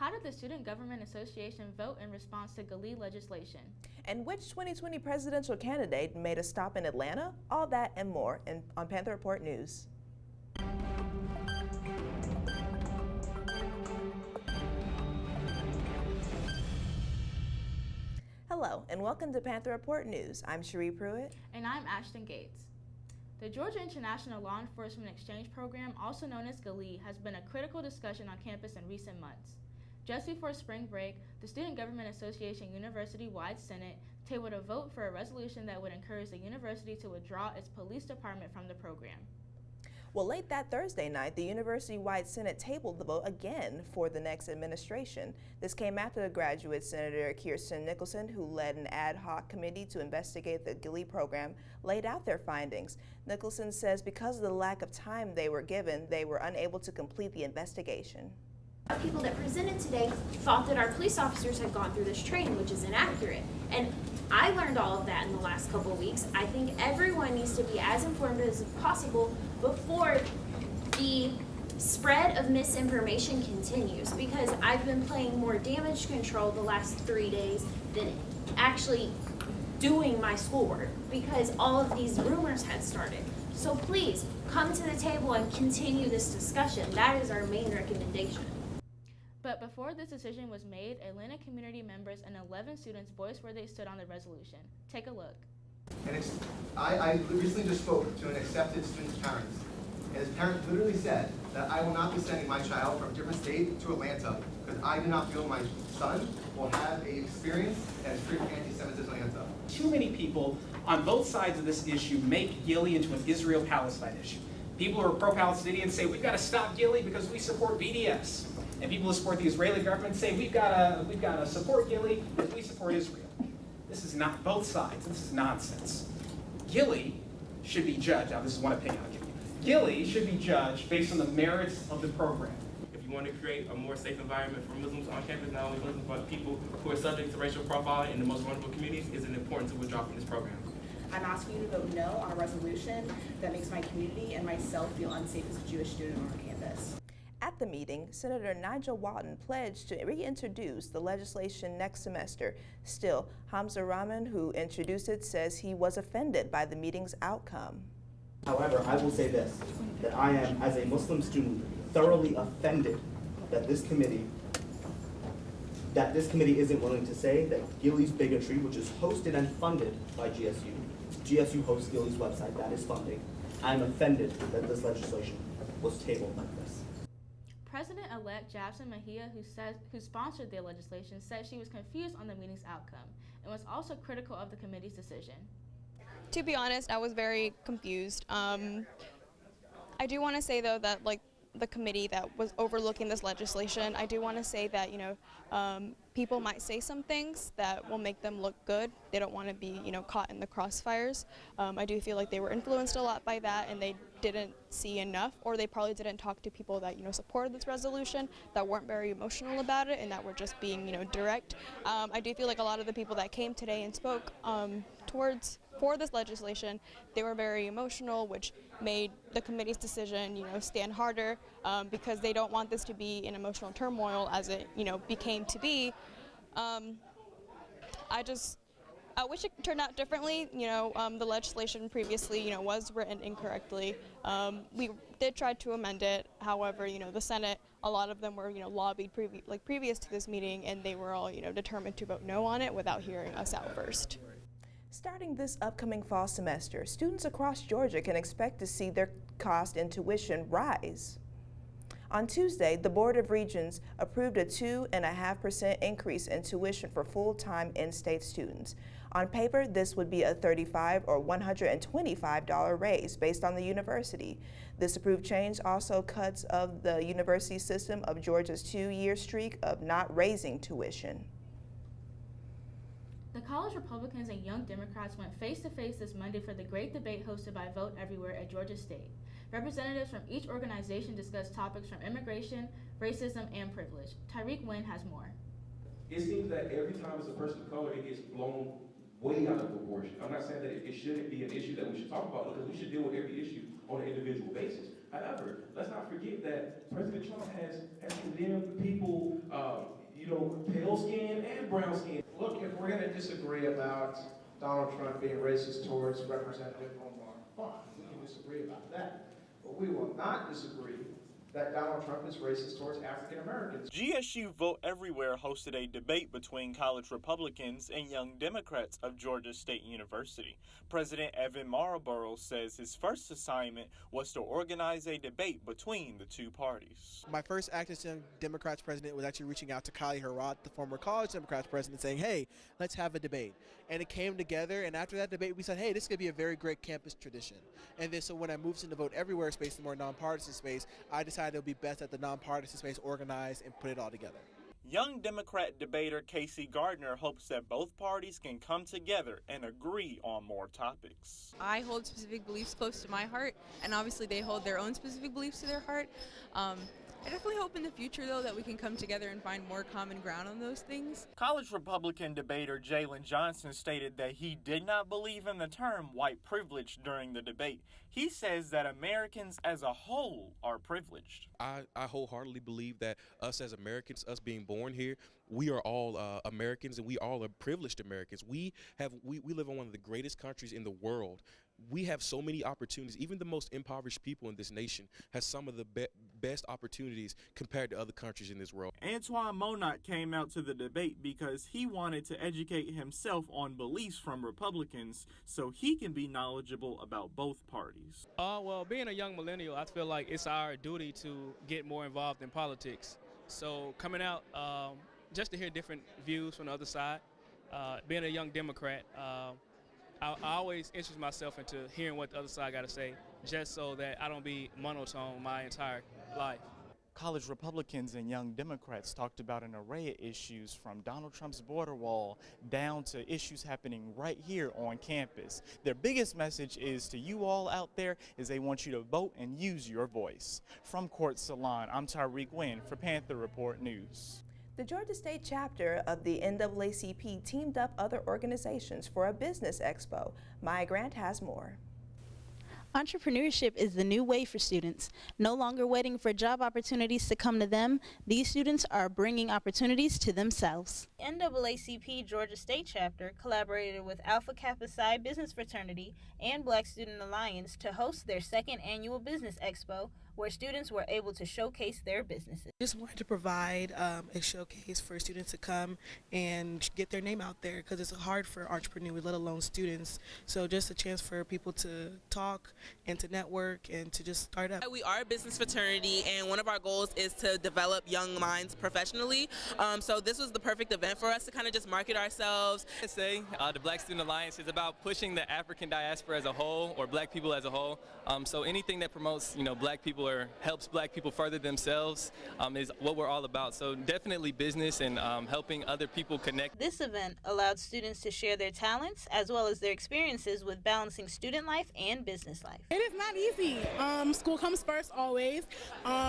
How did the Student Government Association vote in response to GILEE legislation? And which 2020 presidential candidate made a stop in Atlanta? All that and more on Panther Report News. Hello, and welcome to Panther Report News. I'm Cherie Pruitt. And I'm Ashton Gates. The Georgia International Law Enforcement Exchange Program, also known as GILEE, has been a critical discussion on campus in recent months. Just before spring break, the Student Government Association University-wide Senate tabled a vote for a resolution that would encourage the university to withdraw its police department from the program. Well, late that Thursday night, the university-wide Senate tabled the vote again for the next administration. This came after the graduate Senator Kirsten Nicholson, who led an ad hoc committee to investigate the GILEE program, laid out their findings. Nicholson says because of the lack of time they were given, they were unable to complete the investigation. People that presented today thought that our police officers had gone through this training, which is inaccurate. And I learned all of that in the last couple of weeks. I think everyone needs to be as informed as possible before the spread of misinformation continues, because I've been playing more damage control the last 3 days than actually doing my schoolwork, because all of these rumors had started. So please come to the table and continue this discussion. That is our main recommendation. But before this decision was made, Atlanta community members and 11 students voiced where they stood on the resolution. Take a look. And I recently just spoke to an accepted student's parents, and his parent literally said that I will not be sending my child from a different state to Atlanta because I do not feel my son will have an experience that is free from anti-Semitism in Atlanta. Too many people on both sides of this issue make GILEE into an Israel-Palestine issue. People who are pro-Palestinian say we've got to stop GILEE because we support BDS. And people who support the Israeli government say we've got to support GILEE because we support Israel. This is not both sides. This is nonsense. GILEE should be judged. Now, this is one opinion I'll give you. GILEE should be judged based on the merits of the program. If you want to create a more safe environment for Muslims on campus, not only Muslims, but people who are subject to racial profiling in the most vulnerable communities, is it important to withdraw from this program. I'm asking you to vote no on a resolution that makes my community and myself feel unsafe as a Jewish student on our campus. At the meeting, Senator Nigel Walton pledged to reintroduce the legislation next semester. Still, Hamza Rahman, who introduced it, says he was offended by the meeting's outcome. However, I will say this, that I am, as a Muslim student, thoroughly offended that this committee isn't willing to say that GILEE's bigotry, which is hosted and funded by GSU, GSU hosts GILEE's website, that is funding. I'm offended that this legislation was tabled like this. President-elect Jackson Mejia, who sponsored the legislation, said she was confused on the meeting's outcome and was also critical of the committee's decision. To be honest, I was very confused. I do want to say, though, that the committee that was overlooking this legislation, I do want to say that, people might say some things that will make them look good. They don't want to be, caught in the crossfires. I do feel like they were influenced a lot by that, and they didn't see enough, or they probably didn't talk to people that, supported this resolution, that weren't very emotional about it, and that were just being, direct. I do feel like a lot of the people that came today and spoke for this legislation, they were very emotional, which made the committee's decision, stand harder, because they don't want this to be in emotional turmoil as it, became to be. I wish it turned out differently. The legislation previously, was written incorrectly. We did try to amend it. However, the Senate, a lot of them were, lobbied previous to this meeting, and they were all, determined to vote no on it without hearing us out first. Starting this upcoming fall semester, students across Georgia can expect to see their cost and tuition rise. On Tuesday, the Board of Regents approved a 2.5% increase in tuition for full-time in-state students. On paper, this would be a $35 or $125 raise based on the university. This approved change also cuts of the university system of Georgia's 2-year streak of not raising tuition. The college Republicans and Young Democrats went face-to-face this Monday for the great debate hosted by Vote Everywhere at Georgia State. Representatives from each organization discussed topics from immigration, racism, and privilege. Tyrik Wynn has more. It seems that every time it's a person of color, it gets blown way out of proportion. I'm not saying that it shouldn't be an issue that we should talk about, because we should deal with every issue on an individual basis. However, let's not forget that President Trump has condemned people pale skin and brown skin. Look, if we're going to disagree about Donald Trump being racist towards Representative Omar, fine, we can disagree about that. But we will not disagree that Donald Trump is racist towards African Americans. GSU Vote Everywhere hosted a debate between college Republicans and Young Democrats of Georgia State University. President Evan Marlborough says his first assignment was to organize a debate between the two parties. My first act as Young Democrats president was actually reaching out to Kali Herat, the former college Democrats president, saying, hey, let's have a debate. And it came together, and after that debate, we said, hey, this could be a very great campus tradition. And then so when I moved into Vote Everywhere space, the more nonpartisan space, I decided it would be best that the nonpartisan space organize and put it all together. Young Democrat debater Casey Gardner hopes that both parties can come together and agree on more topics. I hold specific beliefs close to my heart, and obviously they hold their own specific beliefs to their heart. I definitely hope in the future, though, that we can come together and find more common ground on those things. College Republican debater Jalen Johnson stated that he did not believe in the term white privilege during the debate. He says that Americans as a whole are privileged. I wholeheartedly believe that us as Americans, us being born here, we are all Americans, and we all are privileged Americans. We live in one of the greatest countries in the world. We have so many opportunities. Even the most impoverished people in this nation has some of the best opportunities compared to other countries in this world. Antoine Monat came out to the debate because he wanted to educate himself on beliefs from Republicans so he can be knowledgeable about both parties. Well, being a young millennial, I feel like it's our duty to get more involved in politics. So coming out just to hear different views from the other side, being a young Democrat, I always interest myself into hearing what the other side got to say, just so that I don't be monotone my entire life. College Republicans and Young Democrats talked about an array of issues, from Donald Trump's border wall down to issues happening right here on campus. Their biggest message is to you all out there is they want you to vote and use your voice. From Court Salon, I'm Tyrik Wynn for Panther Report News. The Georgia State chapter of the NAACP teamed up other organizations for a business expo. Mya Grant has more. Entrepreneurship is the new way for students. No longer waiting for job opportunities to come to them, these students are bringing opportunities to themselves. NAACP Georgia State Chapter collaborated with Alpha Kappa Psi Business Fraternity and Black Student Alliance to host their second annual Business Expo, where students were able to showcase their businesses. Just wanted to provide a showcase for students to come and get their name out there, because it's hard for entrepreneurs, let alone students. So just a chance for people to talk and to network and to just start up. We are a business fraternity, and one of our goals is to develop young minds professionally. So this was the perfect event for us to kind of just market ourselves. I say the Black Student Alliance is about pushing the African diaspora as a whole, or Black people as a whole. So anything that promotes, Black people or helps Black people further themselves is what we're all about. So definitely business and helping other people connect. This event allowed students to share their talents as well as their experiences with balancing student life and business life. It is not easy. School comes first always.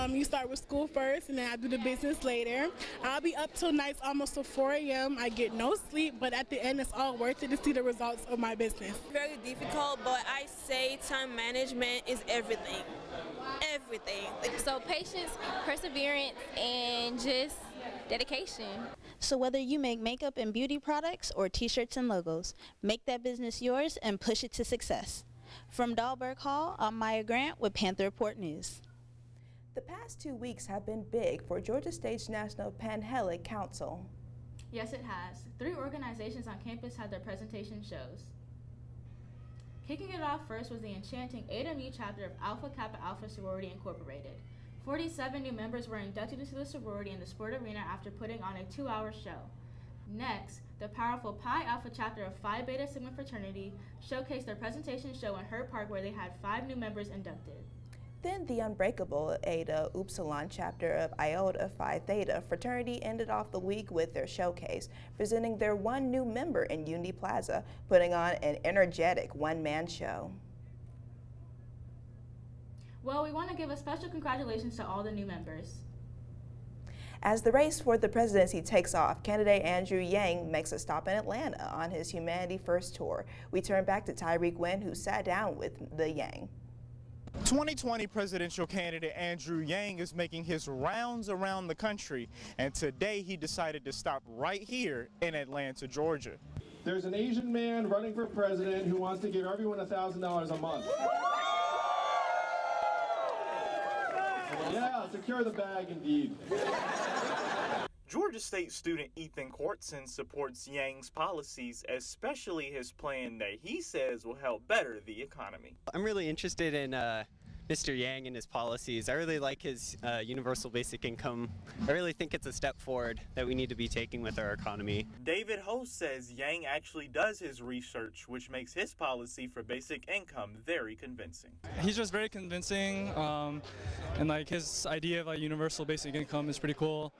You start with school first, and then I do the business later. I'll be up till nights almost till 4 a.m. I get no sleep, but at the end it's all worth it to see the results of my business. Very difficult, but I say time management is everything. Everything. So patience, perseverance, and just dedication. So whether you make makeup and beauty products or t-shirts and logos, make that business yours and push it to success. From Dahlberg Hall, I'm Mya Grant with Panther Report News. The past 2 weeks have been big for Georgia State's National Panhellenic Council. Yes, it has. 3 organizations on campus had their presentation shows. Kicking it off first was the enchanting AMU chapter of Alpha Kappa Alpha Sorority Incorporated. 47 new members were inducted into the sorority in the sport arena after putting on a 2-hour show. Next, the powerful Pi Alpha chapter of Phi Beta Sigma Fraternity showcased their presentation show in Hurt Park, where they had 5 new members inducted. Then the Unbreakable Eta Upsilon chapter of Iota Phi Theta Fraternity ended off the week with their showcase, presenting their 1 new member in Unity Plaza, putting on an energetic one-man show. Well, we want to give a special congratulations to all the new members. As the race for the presidency takes off, candidate Andrew Yang makes a stop in Atlanta on his Humanity First tour. We turn back to Tyrik Wynn, who sat down with the Yang. 2020 presidential candidate Andrew Yang is making his rounds around the country, and today he decided to stop right here in Atlanta, Georgia. There's an Asian man running for president who wants to give everyone $1,000 a month. Yeah, secure the bag indeed. Georgia State student Ethan Courtson supports Yang's policies, especially his plan that he says will help better the economy. I'm really interested in Mr. Yang and his policies. I really like his universal basic income. I really think it's a step forward that we need to be taking with our economy. David Host says Yang actually does his research, which makes his policy for basic income very convincing. He's just very convincing, and like his idea of like universal basic income is pretty cool.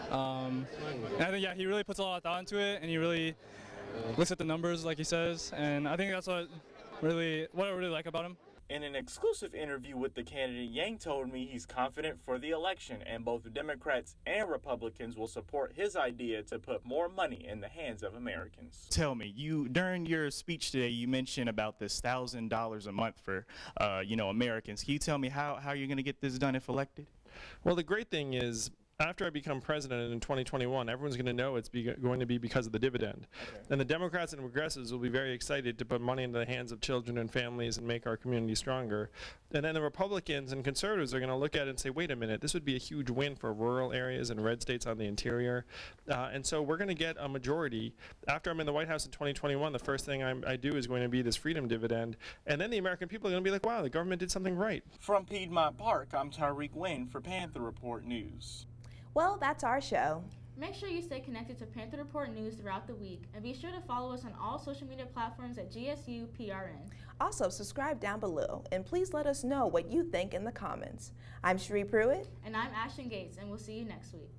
And I think, yeah, he really puts a lot of thought into it, and he really looks at the numbers like he says, and I think that's what I really like about him. In an exclusive interview with the candidate, Yang told me he's confident for the election, and both Democrats and Republicans will support his idea to put more money in the hands of Americans. Tell me, during your speech today, you mentioned about this $1,000 a month for, Americans. Can you tell me how you're going to get this done if elected? Well, the great thing is, after I become president in 2021, everyone's going to know it's going to be because of the dividend. Okay. And the Democrats and progressives will be very excited to put money into the hands of children and families and make our community stronger. And then the Republicans and conservatives are going to look at it and say, wait a minute, this would be a huge win for rural areas and red states on the interior. And so we're going to get a majority. After I'm in the White House in 2021, the first thing I do is going to be this freedom dividend. And then the American people are going to be like, wow, the government did something right. From Piedmont Park, I'm Tyrik Wynn for Panther Report News. Well, that's our show. Make sure you stay connected to Panther Report News throughout the week, and be sure to follow us on all social media platforms at GSU PRN. Also, subscribe down below, and please let us know what you think in the comments. I'm Cherie Pruitt. And I'm Ashton Gates, and we'll see you next week.